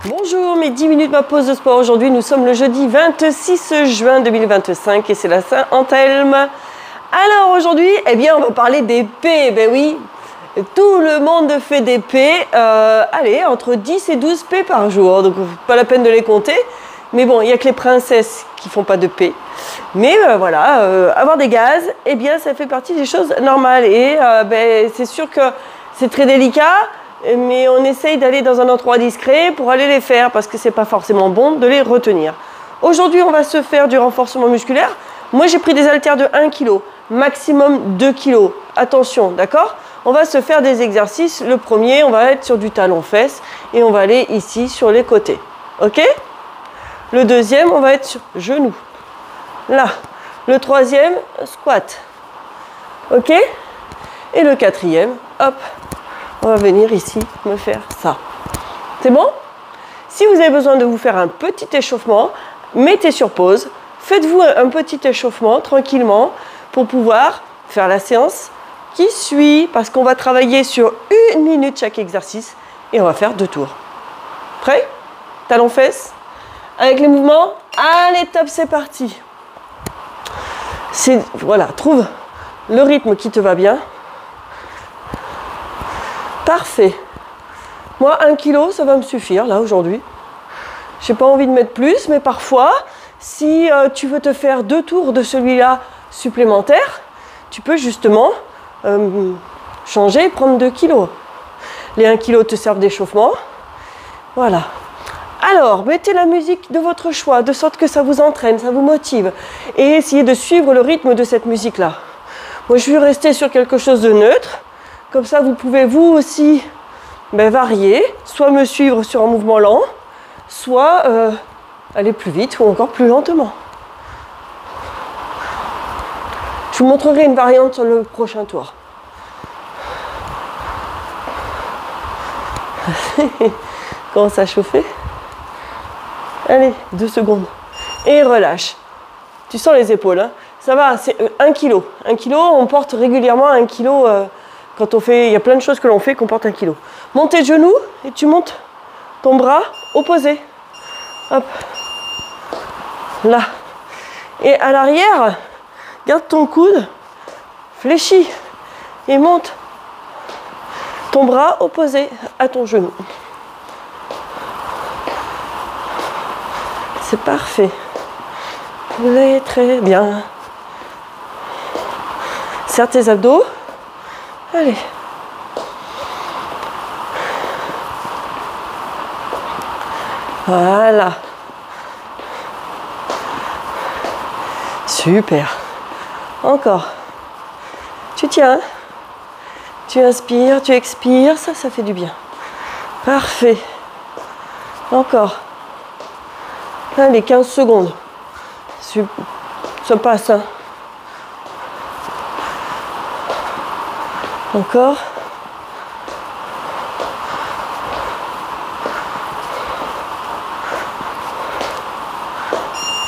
Bonjour, mes 10 minutes ma pause de sport. Aujourd'hui, nous sommes le jeudi 26 juin 2025 et c'est la Saint-Anthelme. Alors aujourd'hui, eh bien, on va parler d'épée. Ben oui, tout le monde fait des P. Allez, entre 10 et 12 P par jour. Donc, pas la peine de les compter. Mais bon, il n'y a que les princesses qui font pas de P. Mais voilà, avoir des gaz, eh bien, ça fait partie des choses normales. Et ben, c'est sûr que c'est très délicat. Mais on essaye d'aller dans un endroit discret pour aller les faire parce que c'est pas forcément bon de les retenir. Aujourd'hui, on va se faire du renforcement musculaire. Moi, j'ai pris des haltères de 1 kg, maximum 2 kg. Attention, d'accord? On va se faire des exercices. Le premier, on va être sur du talon-fesse et on va aller ici sur les côtés. Ok? Le deuxième, on va être sur genou. Là. Le troisième, squat. Ok? Et le quatrième, hop. On va venir ici me faire ça. C'est bon? Si vous avez besoin de vous faire un petit échauffement, mettez sur pause. Faites-vous un petit échauffement tranquillement pour pouvoir faire la séance qui suit. Parce qu'on va travailler sur 1 minute chaque exercice et on va faire 2 tours. Prêt? Talons-fesses. Avec les mouvements. Allez, top, c'est parti. Voilà, trouve le rythme qui te va bien. Parfait. Moi, 1 kg, ça va me suffire, là, aujourd'hui. Je n'ai pas envie de mettre plus, mais parfois, si tu veux te faire 2 tours de celui-là supplémentaire, tu peux justement changer et prendre 2 kg. Les 1 kg te servent d'échauffement. Voilà. Alors, mettez la musique de votre choix, de sorte que ça vous entraîne, ça vous motive. Et essayez de suivre le rythme de cette musique-là. Moi, je vais rester sur quelque chose de neutre. Comme ça, vous pouvez vous aussi varier, soit me suivre sur un mouvement lent, soit aller plus vite ou encore plus lentement. Je vous montrerai une variante sur le prochain tour. Commence à chauffer. Allez, 2 secondes. Et relâche. Tu sens les épaules, hein? Ça va, c'est 1 kg. 1 kg, on porte régulièrement 1 kg. Quand on fait, il y a plein de choses que l'on fait qu'on porte 1 kg. Monte tes genoux et tu montes ton bras opposé. Hop. Là. Et à l'arrière, garde ton coude fléchi et monte ton bras opposé à ton genou. C'est parfait. Vous allez très bien. Serre tes abdos. Allez. Voilà. Super. Encore. Tu tiens. Tu inspires, tu expires. Ça fait du bien. Parfait. Encore. Allez, 15 secondes. Ça passe, hein. Encore.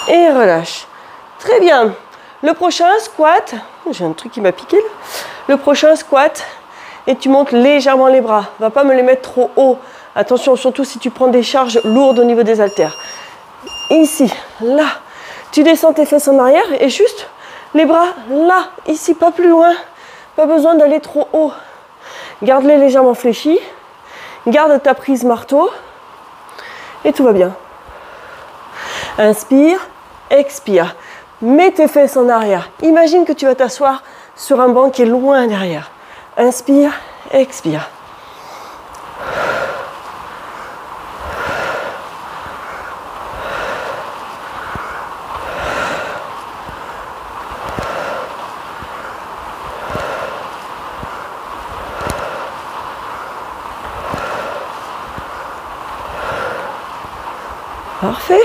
Et relâche. Très bien. Le prochain squat. J'ai un truc qui m'a piqué là. Le prochain squat. Et tu montes légèrement les bras. Va pas me les mettre trop haut. Attention, surtout si tu prends des charges lourdes au niveau des haltères. Ici, là. Tu descends tes fesses en arrière et juste les bras là. Ici, pas plus loin. Pas besoin d'aller trop haut. Garde-les légèrement fléchis. Garde ta prise marteau. Et tout va bien. Inspire, expire. Mets tes fesses en arrière. Imagine que tu vas t'asseoir sur un banc qui est loin derrière. Inspire, expire. Parfait.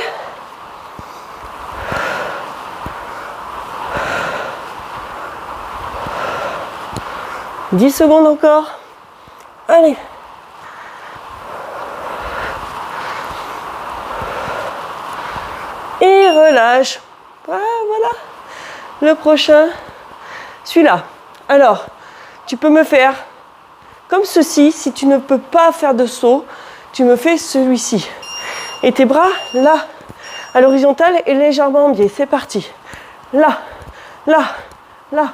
« 10 secondes encore. Allez. Et relâche. Ah, voilà. Le prochain, celui-là. Alors, tu peux me faire comme ceci. Si tu ne peux pas faire de saut, tu me fais celui-ci. Et tes bras, là, à l'horizontale et légèrement en biais. C'est parti. Là, là, là.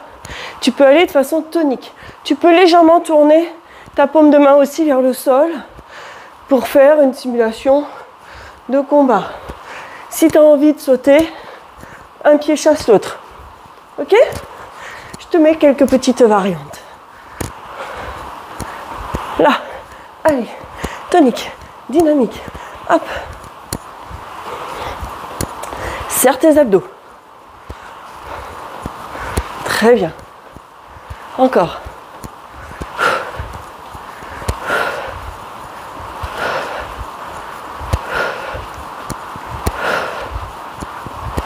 Tu peux aller de façon tonique. Tu peux légèrement tourner ta paume de main aussi vers le sol pour faire une simulation de combat. Si tu as envie de sauter, un pied chasse l'autre. Ok? Je te mets quelques petites variantes. Là, allez, tonique, dynamique. Hop. Serre tes abdos. Très bien. Encore.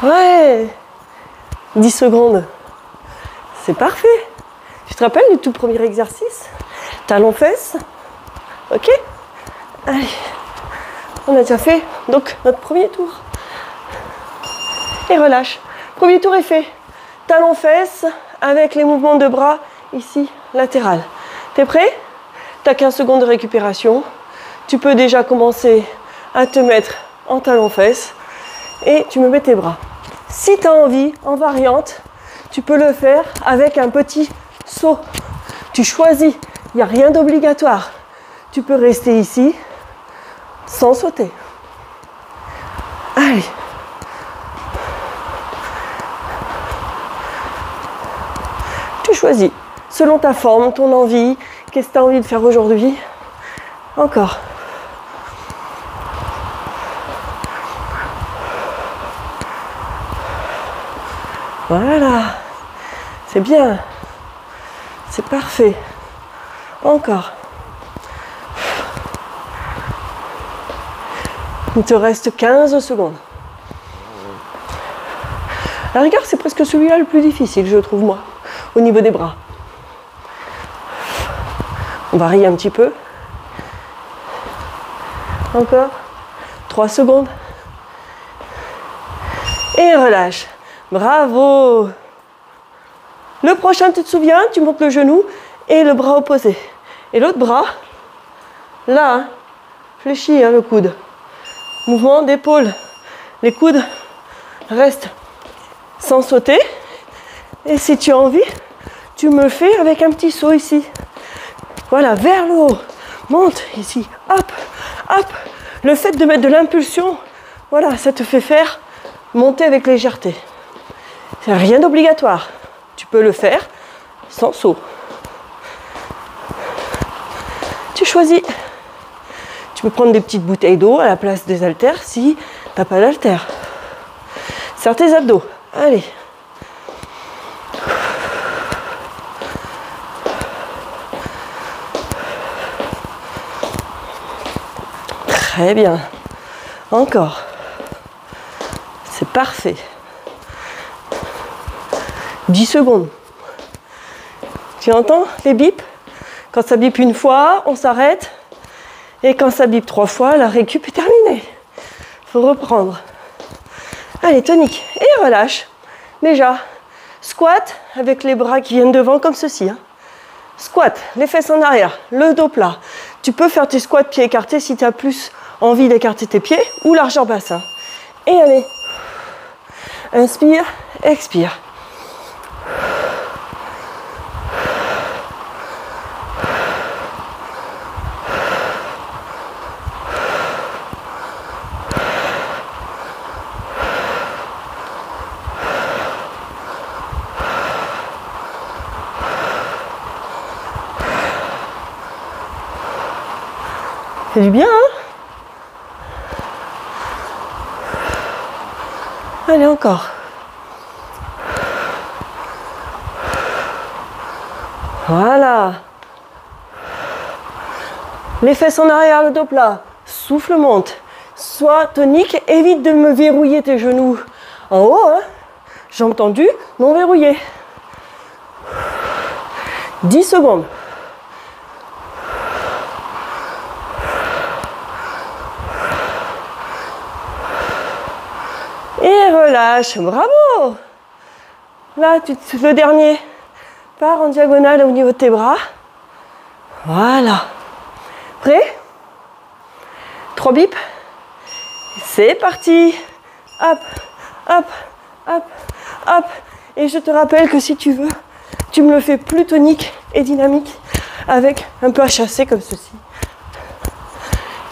Ouais. 10 secondes. C'est parfait. Tu te rappelles du tout premier exercice? Talons-fesses. Ok? Allez. On a déjà fait donc notre premier tour. Et relâche. Premier tour est fait. Talons-fesses avec les mouvements de bras ici, latéral. T'es prêt? T'as 15 secondes de récupération. Tu peux déjà commencer à te mettre en talons-fesses et tu me mets tes bras. Si tu as envie, en variante, tu peux le faire avec un petit saut. Tu choisis, il n'y a rien d'obligatoire. Tu peux rester ici sans sauter. Allez. Tu choisis, selon ta forme, ton envie, qu'est-ce que tu as envie de faire aujourd'hui. Encore. Voilà, c'est bien, c'est parfait. Encore. Il te reste 15 secondes. À la rigueur, c'est presque celui-là le plus difficile, je trouve, moi, au niveau des bras. On varie un petit peu. Encore. 3 secondes. Et relâche. Bravo. Le prochain, tu te souviens, tu montes le genou et le bras opposé. Et l'autre bras, là, hein, fléchis hein, le coude. Mouvement d'épaule. Les coudes restent sans sauter. Et si tu as envie, tu me fais avec un petit saut ici. Voilà, vers le haut. Monte ici. Hop, hop. Le fait de mettre de l'impulsion, voilà, ça te fait faire monter avec légèreté. C'est rien d'obligatoire. Tu peux le faire sans saut. Tu choisis. Tu peux prendre des petites bouteilles d'eau à la place des haltères si tu n'as pas d'haltères. Serre tes abdos. Allez. Très bien. Encore. C'est parfait. 10 secondes. Tu entends les bips? Quand ça bip une fois, on s'arrête. Et quand ça bip 3 fois, la récup est terminée. Il faut reprendre. Allez, tonique. Et relâche. Déjà, squat avec les bras qui viennent devant comme ceci. Hein. Squat, les fesses en arrière, le dos plat. Tu peux faire tes squats pieds écartés si tu as plus envie d'écarter tes pieds ou largeur bassin. Et allez. Inspire, expire. C'est du bien, hein? Allez, encore. Voilà. Les fesses en arrière, le dos plat. Souffle monte. Sois tonique. Évite de me verrouiller tes genoux en haut. Hein? Jambes tendues, non verrouillées. 10 secondes. Et relâche. Bravo. Là, le dernier part en diagonale au niveau de tes bras. Voilà. Prêt? 3 bips. C'est parti. Hop, hop, hop, hop. Et je te rappelle que si tu veux, tu me le fais plus tonique et dynamique avec un peu à chasser comme ceci.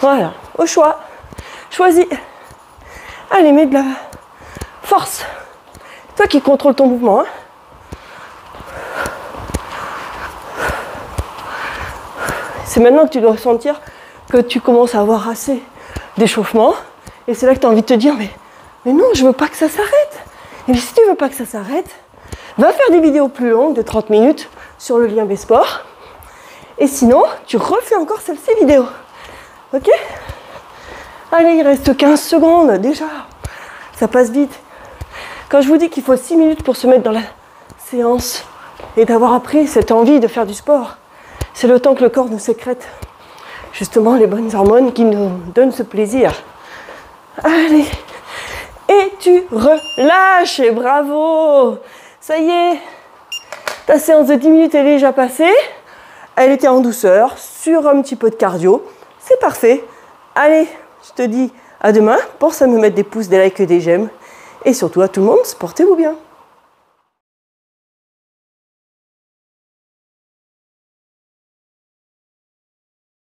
Voilà, au choix. Choisis. Allez, mets de la force. Toi qui contrôle ton mouvement. Hein. C'est maintenant que tu dois sentir que tu commences à avoir assez d'échauffement. Et c'est là que tu as envie de te dire, mais non, je veux pas que ça s'arrête. Et si tu veux pas que ça s'arrête, va faire des vidéos plus longues de 30 minutes sur le lien B-Sport. Et sinon, tu refais encore celle-ci vidéo. Ok? Allez, il reste 15 secondes déjà. Ça passe vite. Quand je vous dis qu'il faut 6 minutes pour se mettre dans la séance et d'avoir appris cette envie de faire du sport, c'est le temps que le corps nous sécrète justement les bonnes hormones qui nous donnent ce plaisir. Allez, et tu relâches, et bravo. Ça y est, ta séance de 10 minutes est déjà passée. Elle était en douceur, sur un petit peu de cardio. C'est parfait. Allez, je te dis à demain. Pense à me mettre des pouces, des likes et des j'aime. Et surtout à tout le monde, portez-vous bien.